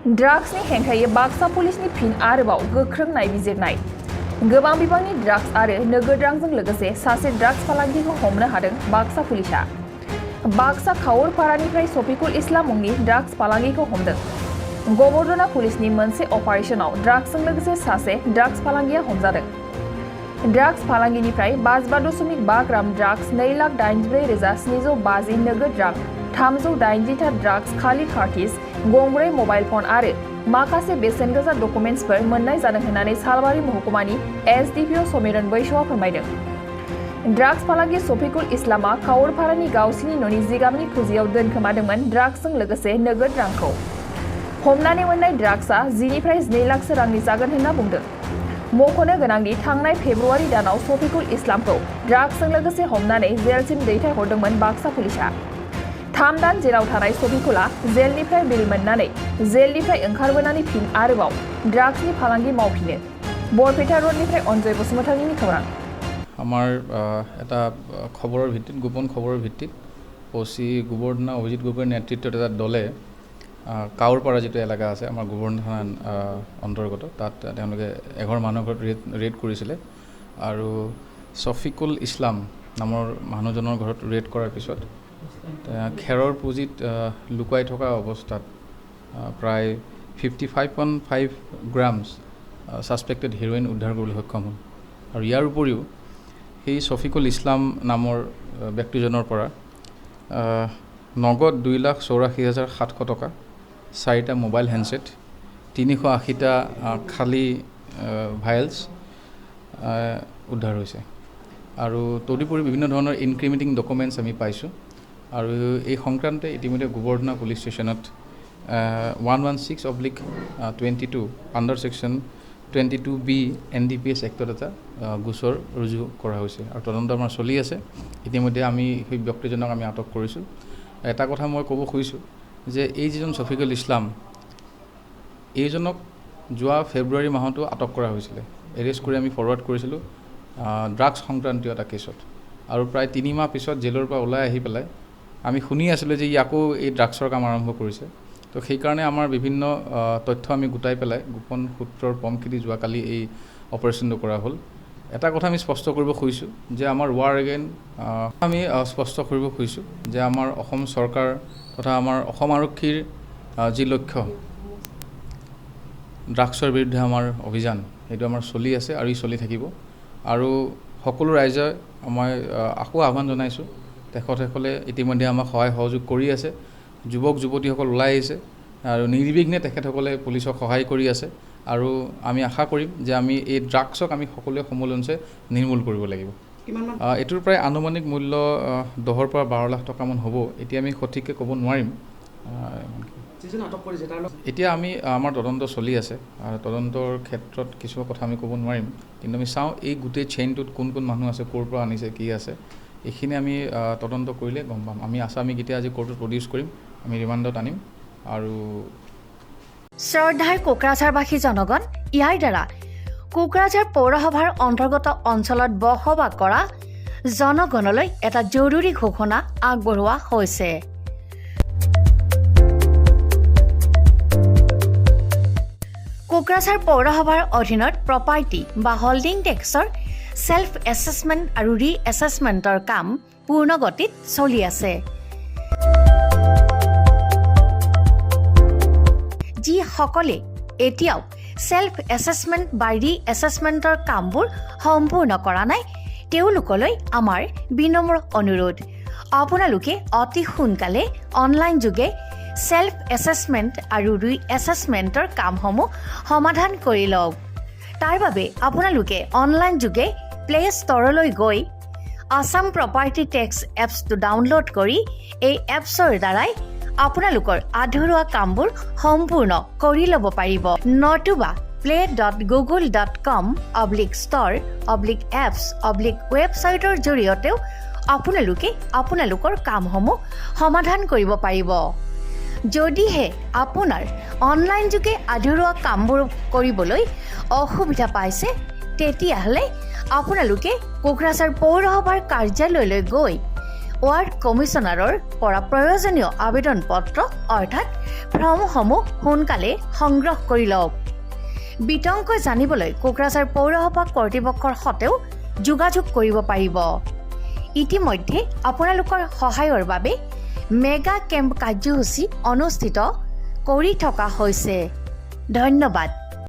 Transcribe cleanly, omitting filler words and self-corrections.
ड्राग्सनि हेंथायै बाक्सा पुलिसनि फिन आरोबाव गोख्रों नायबिजिरनाय गोबां बिबांनि ड्राग्स आरो नोगोद रांजों लोगोसे सासे ड्राग्स फालांगिखौ हमनो हादों बाक्सा पुलिसा। बाक्सा खावरपारानिफ्राय शफिकुल इस्लाम मुंनि ड्राग्स फालांगिखौ हमदों। गबर्दना पुलिसनि मोनसे अपारेशनाव ड्राग्सजों लोगोसे सासे ड्राग्स फालांगिया हमजादों। ड्राग्स फालांगिनिफ्राय 55.5 ग्राम ड्राग्स 2,84,750 नोगोद रां 380 था ड्राग्स खालि कार्टिज गंब्रै मबाइल फन आरो माखासे बेसेन गोसा डकुमेन्ट्सफोर मोननाय जादों होननानै सालबारि महकुमानि एसडिपिअ समिरन बैसोआ फोरमायदों। ड्राग्स फालांगि शफिकुल इस्लामा खावरपारानि गावसिनि न'नि जिगाबनि खुजियाव दोनखोमादोंमोन ड्राग्सजों लोगोसे नोगोद रांखौ। हमनानै मोननाय ड्राग्सआ 10निफ्राय 12 लाखसो रांनि जागोन होनना बुंदों। मख'नो गोनांदि थांनाय फेब्रुवारि दानाव शफिकुल इस्लामखौ ड्राग्सजों लोगोसे हमनानै जेलसिम दैथायहरदोंमोन बाक्सा पुलिसा। 3 दान जेलाव थानाय शफिकुला जेलनिफ्राय बेल मोननानै जेलनिफ्राय ओंखारबोनानै फिन आरोबाव ड्राग्सनि फालांगि मावफिनो। बरपेटा रोडनिफ्राय अनजय बसुमतारीनि खौरां। আমাৰ এটা খবৰৰ ভিত্তিত গোপন খবৰৰ ভিত্তিত ওসি গোবৰ্ধনা অভিজিত গগৈৰ নেতৃত্বত এটা দলে কাৱৰপাৰা যিটো এলেকা আছে আমাৰ গোবৰ্ধনা থানাৰ অন্তৰ্গত তাত তেওঁলোকে এঘৰ মানুহৰ ঘৰত ৰেড কৰিছিলে আৰু শফিকুল ইছলাম নামৰ মানুহজনৰ ঘৰত ৰেড কৰাৰ পিছত খেৰৰ পুঁজিত লুকুৱাই থকা অৱস্থাত প্ৰায় 55.5 গ্ৰামছ ছাছপেক্টেড হেৰইন উদ্ধাৰ কৰিবলৈ সক্ষম হ'ল। আৰু ইয়াৰ উপৰিও সেই শফিকুল ইছলাম নামৰ ব্যক্তিজনৰ পৰা নগদ 2,84,700 টকা 4টা মোবাইল হেণ্ডছেট 380টা খালী ভায়েলছ উদ্ধাৰ হৈছে। আৰু তদুপৰি বিভিন্ন ধৰণৰ ইনক্ৰিমিনেটিং ডকুমেণ্টছ আমি পাইছোঁ। আৰু এই সংক্ৰান্তে ইতিমধ্যে গোবৰ্ধনা পুলিচ ষ্টেচনত 116/22 আণ্ডাৰ ছেকশ্যন 22B NDPS এক্টত এটা গোচৰ ৰুজু কৰা হৈছে আৰু তদন্ত আমাৰ চলি আছে। ইতিমধ্যে আমি সেই ব্যক্তিজনক আমি আটক কৰিছোঁ। এটা কথা মই ক'ব খুজিছোঁ যে এই যিজন শফিকুল ইছলাম এইজনক যোৱা ফেব্ৰুৱাৰী মাহতো আটক কৰা হৈছিলে। এৰেষ্ট কৰি আমি ফৰৱাৰ্ড কৰিছিলোঁ ড্ৰাগছ সংক্ৰান্তীয় এটা কেছত। আৰু প্ৰায় 3 মাহ পিছত জেলৰ পৰা ওলাই আহি পেলাই আমি শুনি আছিলোঁ যে ই আকৌ এই ড্ৰাগছৰ কাম আৰম্ভ কৰিছে। তো সেইকাৰণে আমাৰ বিভিন্ন তথ্য আমি গোটাই পেলাই গোপন সূত্ৰৰ পমখেদি যোৱাকালি এই অপাৰেশ্যনটো কৰা হ'ল। এটা কথা আমি স্পষ্ট কৰিব খুজিছোঁ যে আমাৰ ৱাৰ এগেইন আমি স্পষ্ট কৰিব খুজিছোঁ যে আমাৰ অসম চৰকাৰ তথা আমাৰ অসম আৰক্ষীৰ যি লক্ষ্য ড্ৰাগছৰ বিৰুদ্ধে আমাৰ অভিযান সেইটো আমাৰ চলি আছে আৰু ই চলি থাকিব। আৰু সকলো ৰাইজে মই আকৌ আহ্বান জনাইছোঁ তেখেতসকলে ইতিমধ্যে আমাক সহায় সহযোগ কৰি আছে। যুৱক যুৱতীসকল ওলাই আহিছে আৰু নিৰ্বিঘ্নে তেখেতসকলে পুলিচক সহায় কৰি আছে। আৰু আমি আশা কৰিম যে আমি এই ড্ৰাগছক আমি সকলোৱে সমুলঞ্চে নিৰ্মূল কৰিব লাগিব। এইটোৰ প্ৰায় আনুমানিক মূল্য 10 পৰা 12 লাখ টকামান হ'ব। এতিয়া আমি সঠিককৈ ক'ব নোৱাৰিম। এতিয়া আমি আমাৰ তদন্ত চলি আছে আৰু তদন্তৰ ক্ষেত্ৰত কিছু কথা আমি ক'ব নোৱাৰিম। কিন্তু আমি চাওঁ এই গোটেই চেইনটোত কোন কোন মানুহ আছে, ক'ৰ পৰা আনিছে, কি আছে, এইখিনি আমি তদন্ত কৰিলে গম পাম। আমি আসামিক এতিয়া আজি কোৰ্টত প্ৰডিউচ কৰিম, আমি ৰিমাণ্ডত আনিম। আৰু শ্ৰদ্ধাৰ কোকৰাঝাৰবাসী জনগণ, ইয়াৰ দ্বাৰা কোকৰাঝাৰ পৌৰসভাৰ অন্তৰ্গত অঞ্চলত বসবাস কৰা জনগণলৈ এটা জৰুৰী ঘোষণা আগবঢ়োৱা হৈছে। কোকৰাঝাৰ পৌৰসভাৰ অধীনত প্ৰপাৰ্টি বা হল্ডিং টেক্সৰ ছেল্ফ এছেছমেণ্ট আৰু ৰি এছেছমেণ্টৰ কাম পূৰ্ণ গতিত চলি আছে। যিসকলে এতিয়াও ছেল্ফ এছেছমেণ্ট বা ৰি এছেছমেণ্টৰ কামবোৰ সম্পূৰ্ণ কৰা নাই তেওঁলোকলৈ আমাৰ বিনম্ৰ অনুৰোধ, আপোনালোকে অতি সোনকালে অনলাইন যোগে ছেল্ফ এছেছমেণ্ট আৰু ৰি এছেছমেণ্টৰ কামসমূহ সমাধান কৰি লওক। তাৰ বাবে আপোনালোকে অনলাইন যোগে প্লে ষ্ট'ৰলৈ গৈ আছাম প্ৰপাৰ্টি টেক্স এপছটো ডাউনলোড কৰি এই এপছৰ দ্বাৰাই আপোনালোকৰ আধৰুৱা কামবোৰ সম্পূৰ্ণ কৰি ল'ব পাৰিব। নতুবা play.google.com/store/apps/ৱেবছাইটৰ জৰিয়তেও আপোনালোকে আপোনালোকৰ কামসমূহ সমাধান কৰিব পাৰিব। যদিহে আপোনাৰ অনলাইন যোগে আধৰুৱা কামবোৰ কৰিবলৈ অসুবিধা পাইছে তেতিয়াহ'লে আপোনালোকে কোকৰাঝাৰ পৌৰসভাৰ কাৰ্যালয়লৈ গৈ ৱাৰ্ড কমিছনাৰৰ পৰা প্ৰয়োজনীয় আবেদন পত্ৰ অৰ্থাৎ ফৰ্মসমূহ সোনকালে সংগ্ৰহ কৰি লওক। বিতংকৈ জানিবলৈ কোকৰাঝাৰ পৌৰসভা কৰ্তৃপক্ষৰ সৈতেও যোগাযোগ কৰিব পাৰিব। ইতিমধ্যে আপোনালোকৰ সহায়ৰ বাবে মেগা কেম্প কাৰ্যসূচী অনুষ্ঠিত কৰি থকা হৈছে। ধন্যবাদ।